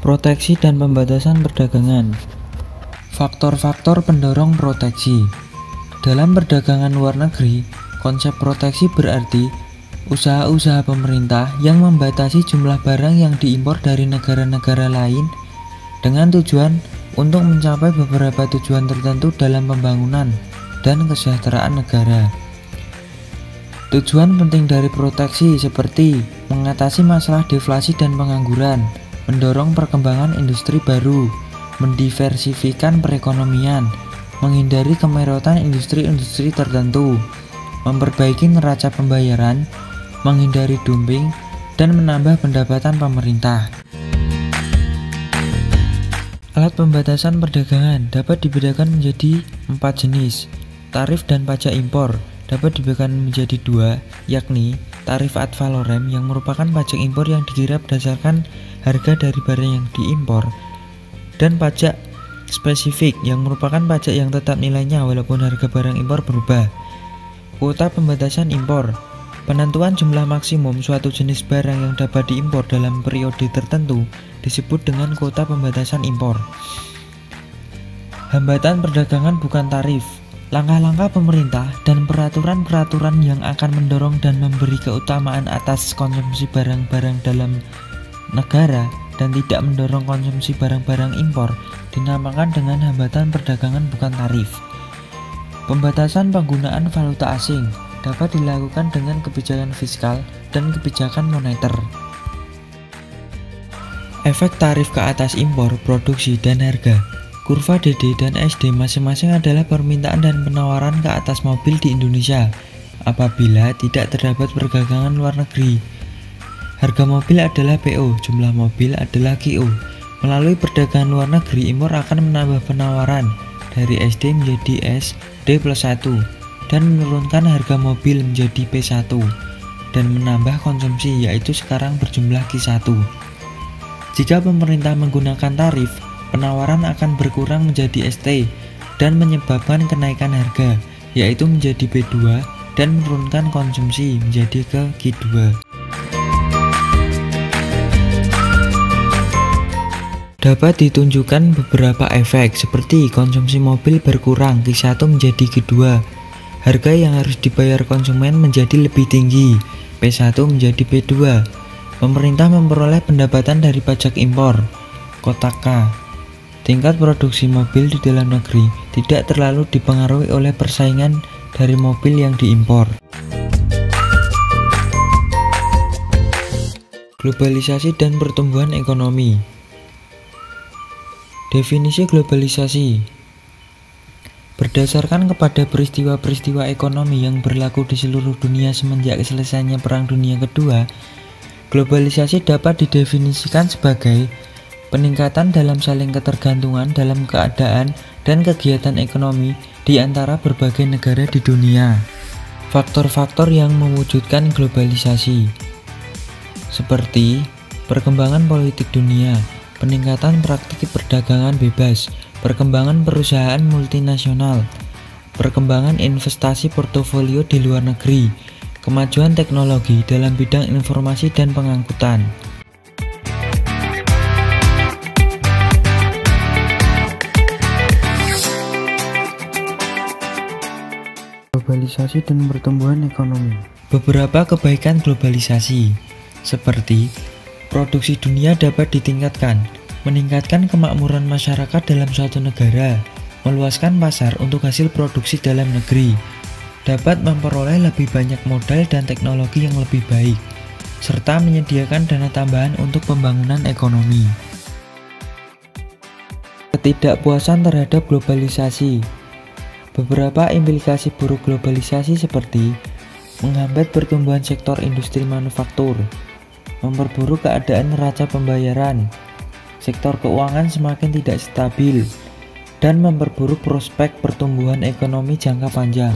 Proteksi dan pembatasan perdagangan. Faktor-faktor pendorong proteksi. Dalam perdagangan luar negeri, konsep proteksi berarti usaha-usaha pemerintah yang membatasi jumlah barang yang diimpor dari negara-negara lain dengan tujuan untuk mencapai beberapa tujuan tertentu dalam pembangunan dan kesejahteraan negara. Tujuan penting dari proteksi seperti mengatasi masalah deflasi dan pengangguran, mendorong perkembangan industri baru, mendiversifikasi perekonomian, menghindari kemerotan industri-industri tertentu, memperbaiki neraca pembayaran, menghindari dumping, dan menambah pendapatan pemerintah. Alat pembatasan perdagangan dapat dibedakan menjadi 4 jenis. Tarif dan pajak impor dapat dibedakan menjadi 2, yakni tarif ad valorem yang merupakan pajak impor yang dikira berdasarkan harga dari barang yang diimpor, dan pajak spesifik yang merupakan pajak yang tetap nilainya walaupun harga barang impor berubah. Kuota pembatasan impor. Penentuan jumlah maksimum suatu jenis barang yang dapat diimpor dalam periode tertentu disebut dengan kuota pembatasan impor. Hambatan perdagangan bukan tarif. Langkah-langkah pemerintah dan peraturan-peraturan yang akan mendorong dan memberi keutamaan atas konsumsi barang-barang dalam negara dan tidak mendorong konsumsi barang-barang impor dinamakan dengan hambatan perdagangan bukan tarif. Pembatasan penggunaan valuta asing dapat dilakukan dengan kebijakan fiskal dan kebijakan moneter. Efek tarif ke atas impor, produksi, dan harga. Kurva DD dan SD masing-masing adalah permintaan dan penawaran ke atas mobil di Indonesia apabila tidak terdapat perdagangan luar negeri. Harga mobil adalah PO, jumlah mobil adalah QO. Melalui perdagangan luar negeri, impor akan menambah penawaran dari SD menjadi S, D+1 dan menurunkan harga mobil menjadi P1 dan menambah konsumsi yaitu sekarang berjumlah Q1. Jika pemerintah menggunakan tarif, penawaran akan berkurang menjadi ST dan menyebabkan kenaikan harga yaitu menjadi P2 dan menurunkan konsumsi menjadi ke Q2. Dapat ditunjukkan beberapa efek seperti konsumsi mobil berkurang Q1 menjadi Q2, harga yang harus dibayar konsumen menjadi lebih tinggi P1 menjadi P2, pemerintah memperoleh pendapatan dari pajak impor kotak K. Tingkat produksi mobil di dalam negeri tidak terlalu dipengaruhi oleh persaingan dari mobil yang diimpor. Globalisasi dan pertumbuhan ekonomi. Definisi globalisasi. Berdasarkan kepada peristiwa-peristiwa ekonomi yang berlaku di seluruh dunia semenjak selesainya Perang Dunia Kedua, globalisasi dapat didefinisikan sebagai peningkatan dalam saling ketergantungan dalam keadaan dan kegiatan ekonomi di antara berbagai negara di dunia. Faktor-faktor yang mewujudkan globalisasi seperti perkembangan politik dunia, peningkatan praktik perdagangan bebas, perkembangan perusahaan multinasional, perkembangan investasi portofolio di luar negeri, kemajuan teknologi dalam bidang informasi dan pengangkutan. Globalisasi dan pertumbuhan ekonomi. Beberapa kebaikan globalisasi seperti produksi dunia dapat ditingkatkan, meningkatkan kemakmuran masyarakat dalam suatu negara, meluaskan pasar untuk hasil produksi dalam negeri, dapat memperoleh lebih banyak modal dan teknologi yang lebih baik, serta menyediakan dana tambahan untuk pembangunan ekonomi. Ketidakpuasan terhadap globalisasi. Beberapa implikasi buruk globalisasi seperti menghambat pertumbuhan sektor industri manufaktur, memperburuk keadaan neraca pembayaran, sektor keuangan semakin tidak stabil, dan memperburuk prospek pertumbuhan ekonomi jangka panjang.